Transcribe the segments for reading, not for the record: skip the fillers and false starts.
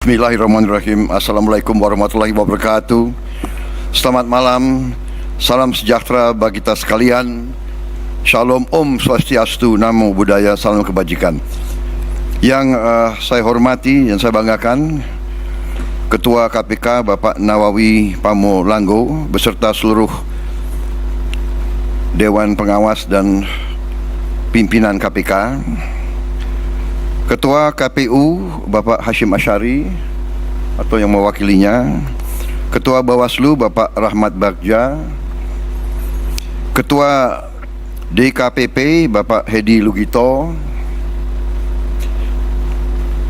Bismillahirrahmanirrahim. Assalamualaikum warahmatullahi wabarakatuh. Selamat malam. Salam sejahtera bagi kita sekalian. Shalom, Om Swastiastu, Namo Buddhaya, salam kebajikan. Yang saya hormati, yang saya banggakan, Ketua KPK Bapak Nawawi Pamulanggo beserta seluruh Dewan Pengawas dan pimpinan KPK, Ketua KPU Bapak Hashim Asyari atau yang mewakilinya, Ketua Bawaslu Bapak Rahmat Bagja, Ketua DKPP Bapak Hedi Lugito,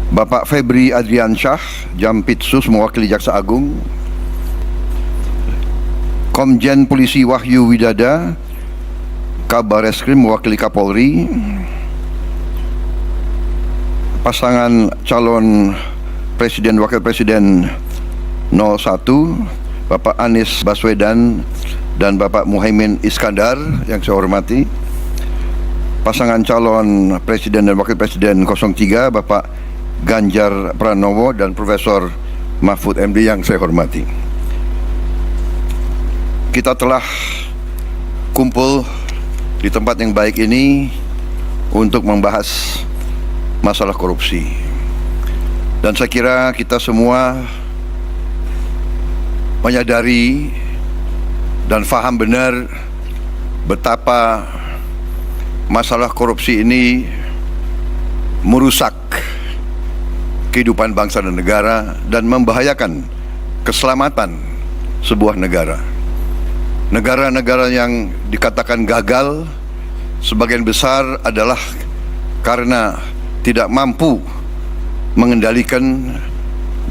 Bapak Febri Adriansyah Jampitsus mewakili Jaksa Agung, Komjen Polisi Wahyu Widada Kabar Eskrim mewakili Kapolri, pasangan calon Presiden Wakil Presiden 01 Bapak Anies Baswedan dan Bapak Muhaimin Iskandar yang saya hormati, pasangan calon Presiden dan Wakil Presiden 03 Bapak Ganjar Pranowo dan Profesor Mahfud MD yang saya hormati. Kita telah kumpul di tempat yang baik ini untuk membahas masalah korupsi. Dan saya kira kita semua menyadari dan faham benar betapa masalah korupsi ini merusak kehidupan bangsa dan negara dan membahayakan keselamatan sebuah negara. Negara-negara yang dikatakan gagal sebagian besar adalah karena tidak mampu mengendalikan,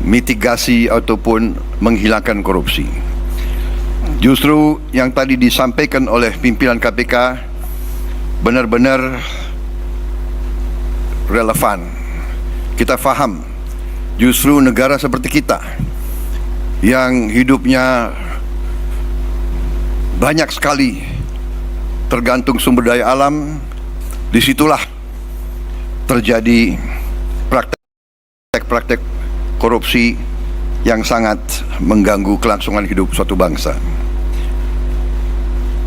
mitigasi ataupun menghilangkan korupsi. Justru yang tadi disampaikan oleh pimpinan KPK benar-benar relevan. Kita faham justru negara seperti kita yang hidupnya banyak sekali tergantung sumber daya alam, disitulah terjadi praktek-praktek korupsi yang sangat mengganggu kelangsungan hidup suatu bangsa.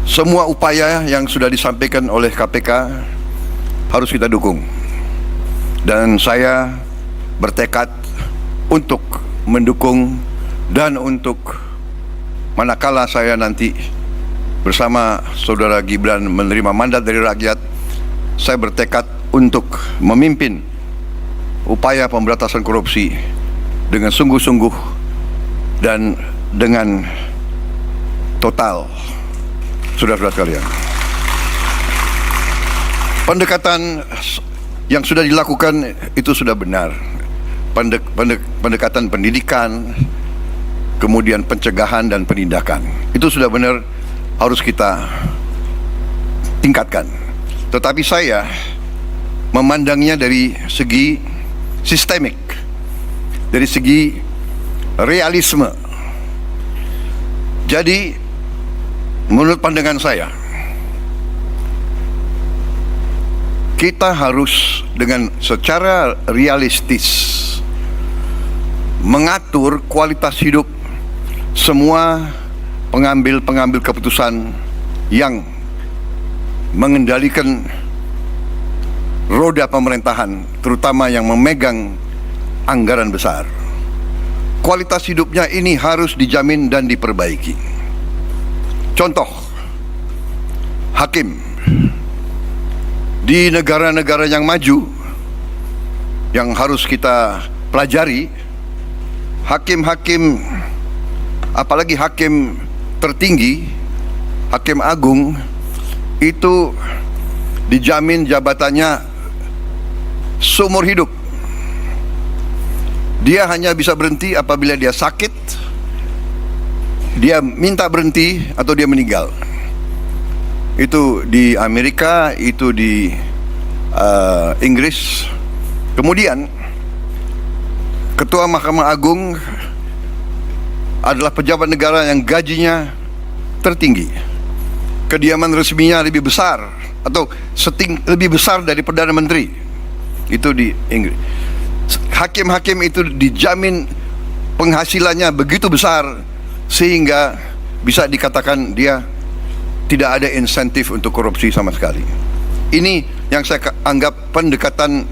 Semua upaya yang sudah disampaikan oleh KPK harus kita dukung, dan saya bertekad untuk mendukung, dan untuk manakala saya nanti bersama Saudara Gibran menerima mandat dari rakyat, saya bertekad untuk memimpin upaya pemberantasan korupsi dengan sungguh-sungguh dan dengan total. Saudara-saudara sekalian, pendekatan yang sudah dilakukan itu sudah benar. Pendekatan pendidikan, kemudian pencegahan dan penindakan, itu sudah benar, harus kita tingkatkan. Tetapi saya memandangnya dari segi sistemik, dari segi realisme. Jadi menurut pandangan saya, kita harus dengan secara realistis mengatur kualitas hidup semua pengambil keputusan yang mengendalikan roda pemerintahan, terutama yang memegang anggaran besar. Kualitas hidupnya ini harus dijamin dan diperbaiki. Contoh, hakim di negara-negara yang maju yang harus kita pelajari, hakim-hakim, apalagi hakim tertinggi, hakim agung, itu dijamin jabatannya seumur hidup. Dia hanya bisa berhenti apabila dia sakit, dia minta berhenti, atau dia meninggal. Itu di Amerika, itu di Inggris. Kemudian Ketua Mahkamah Agung adalah pejabat negara yang gajinya tertinggi. Kediaman resminya lebih besar atau lebih besar dari Perdana Menteri. Itu di Inggris. hakim-hakim itu dijamin penghasilannya begitu besar sehingga bisa dikatakan dia tidak ada insentif untuk korupsi sama sekali. Ini yang saya anggap pendekatan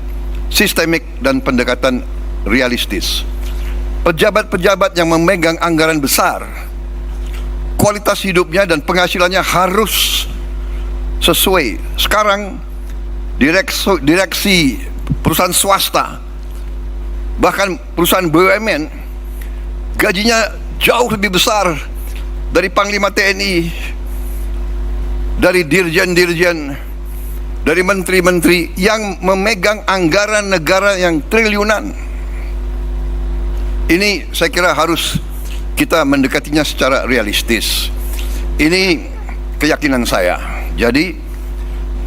sistemik dan pendekatan realistis. Pejabat-pejabat yang memegang anggaran besar, kualitas hidupnya dan penghasilannya harus sesuai. Sekarang direksi perusahaan swasta, bahkan perusahaan BUMN, gajinya jauh lebih besar dari Panglima TNI, dari dirjen-dirjen, dari menteri-menteri yang memegang anggaran negara yang triliunan. Ini saya kira harus kita mendekatinya secara realistis. Ini keyakinan saya. Jadi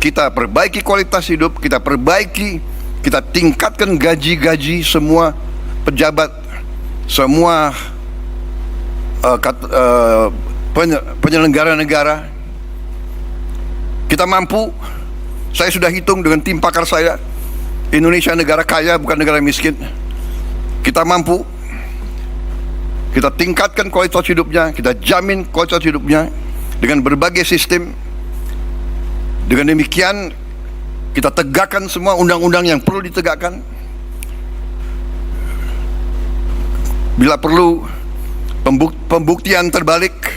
kita perbaiki kualitas hidup, kita tingkatkan gaji-gaji semua pejabat, semua penyelenggara negara. Kita mampu. Saya sudah hitung dengan tim pakar saya, Indonesia negara kaya bukan negara miskin. Kita mampu. Kita tingkatkan kualitas hidupnya, kita jamin kualitas hidupnya dengan berbagai sistem. Dengan demikian kita tegakkan semua undang-undang yang perlu ditegakkan. Bila perlu pembuktian terbalik,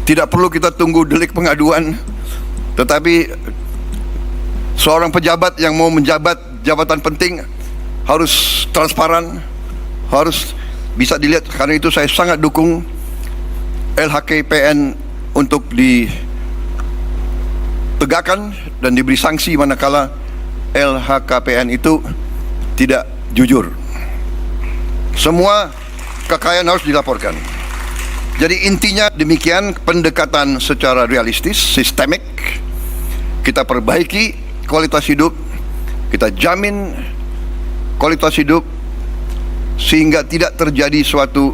tidak perlu kita tunggu delik pengaduan, tetapi seorang pejabat yang mau menjabat jabatan penting harus transparan, harus bisa dilihat. Karena itu saya sangat dukung LHKPN untuk ditegakkan dan diberi sanksi manakala LHKPN itu tidak jujur. Semua kekayaan harus dilaporkan. Jadi intinya demikian, pendekatan secara realistis, sistemik. Kita perbaiki kualitas hidup, kita jamin kualitas hidup sehingga tidak terjadi suatu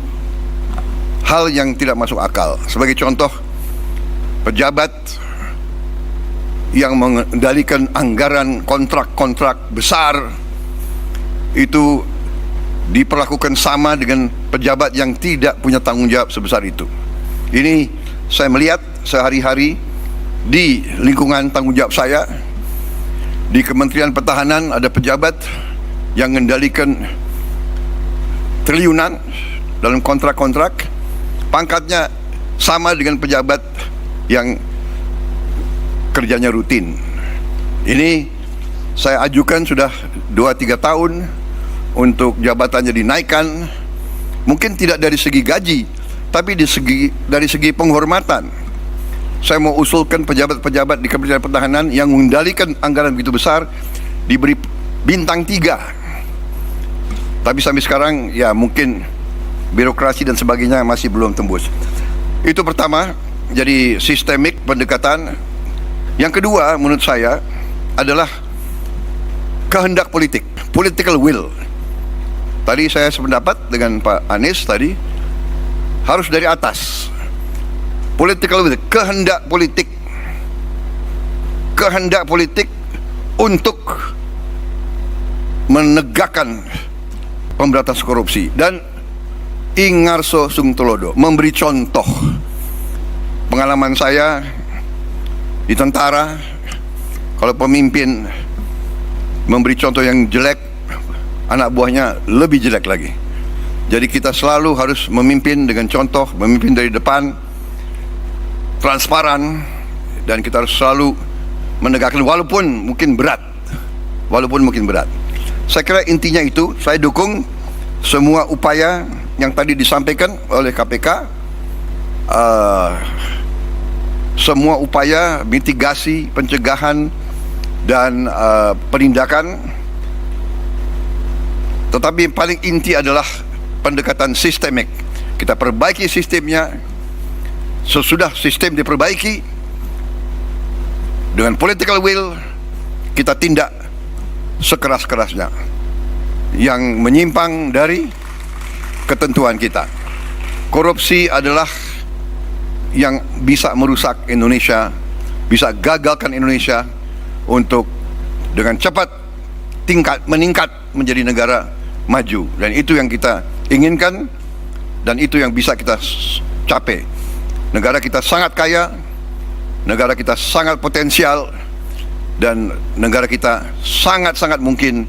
hal yang tidak masuk akal. Sebagai contoh, pejabat yang mengendalikan anggaran kontrak-kontrak besar itu diperlakukan sama dengan pejabat yang tidak punya tanggung jawab sebesar itu. Ini saya melihat sehari-hari di lingkungan tanggung jawab saya. Di Kementerian Pertahanan ada pejabat yang mengendalikan triliunan dalam kontrak-kontrak, pangkatnya sama dengan pejabat yang kerjanya rutin. Ini saya ajukan sudah 2-3 tahun untuk jabatannya dinaikkan, mungkin tidak dari segi gaji, tapi dari segi penghormatan. Saya mau usulkan pejabat-pejabat di Kementerian Pertahanan yang mengendalikan anggaran begitu besar diberi bintang 3. Tapi sampai sekarang ya mungkin birokrasi dan sebagainya masih belum tembus. Itu pertama, jadi sistemik pendekatan. Yang kedua menurut saya adalah kehendak politik, political will. Tadi saya sependapat dengan Pak Anies tadi, harus dari atas. Political will, kehendak politik untuk menegakkan pemberantasan korupsi. Dan Ingarso Sungtolodo memberi contoh. Pengalaman saya di tentara, kalau pemimpin memberi contoh yang jelek, anak buahnya lebih jelek lagi. Jadi kita selalu harus memimpin dengan contoh, memimpin dari depan, transparan, dan kita harus selalu menegakkan walaupun mungkin berat. Saya kira intinya itu. Saya dukung semua upaya yang tadi disampaikan oleh KPK, semua upaya mitigasi, pencegahan, dan penindakan. Tetapi yang paling inti adalah pendekatan sistemik. Kita perbaiki sistemnya. Sesudah sistem diperbaiki dengan political will, kita tindak sekeras-kerasnya yang menyimpang dari ketentuan kita. Korupsi adalah yang bisa merusak Indonesia, bisa gagalkan Indonesia untuk dengan cepat meningkat menjadi negara maju, dan itu yang kita inginkan dan itu yang bisa kita capai. Negara kita sangat kaya, negara kita sangat potensial, dan negara kita sangat-sangat mungkin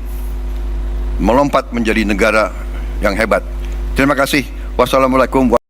melompat menjadi negara yang hebat. Terima kasih. Wassalamualaikum.